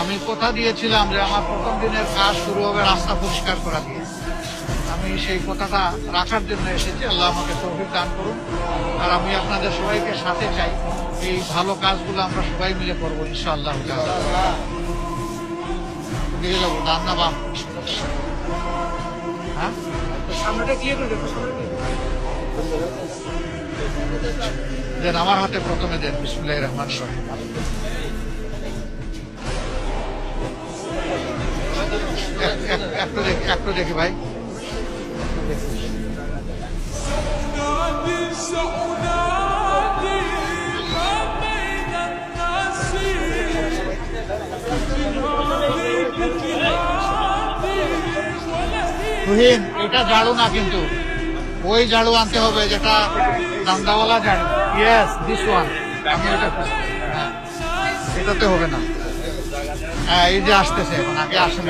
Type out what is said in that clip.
আমি কথা দিয়েছিলাম যে আমার প্রথম দিনের কাজ শুরু হবে রাস্তা পরিষ্কার করা দিয়ে। আমি সেই কথাটা রাখার জন্য এসেছি। আল্লাহ আমাকে তৌফিক দান করুন। আর আমি আপনাদের সবাইকে সাথে চাই, এই ভালো কাজগুলো আমরা সবাই মিলে করবো ইনশাআল্লাহ। দিয়ে যাবো ডান না বাম? হ্যাঁ, দেন আমার হাতে প্রথমে দেন। বিসমিল্লাহির রহমানির রহিম। একটু দেখি ভাই। তুহিন, এটা ঝাড়ু না কিন্তু, ওই ঝাড়ু আনতে হবে যেটা দান্দাওয়ালা ঝাড়ু। Yes, this one. আমি এটা খুঁজছি। হ্যাঁ, এটাতে হবে না। হ্যাঁ, এই যে আসতেছে এখন, আগে আসেন।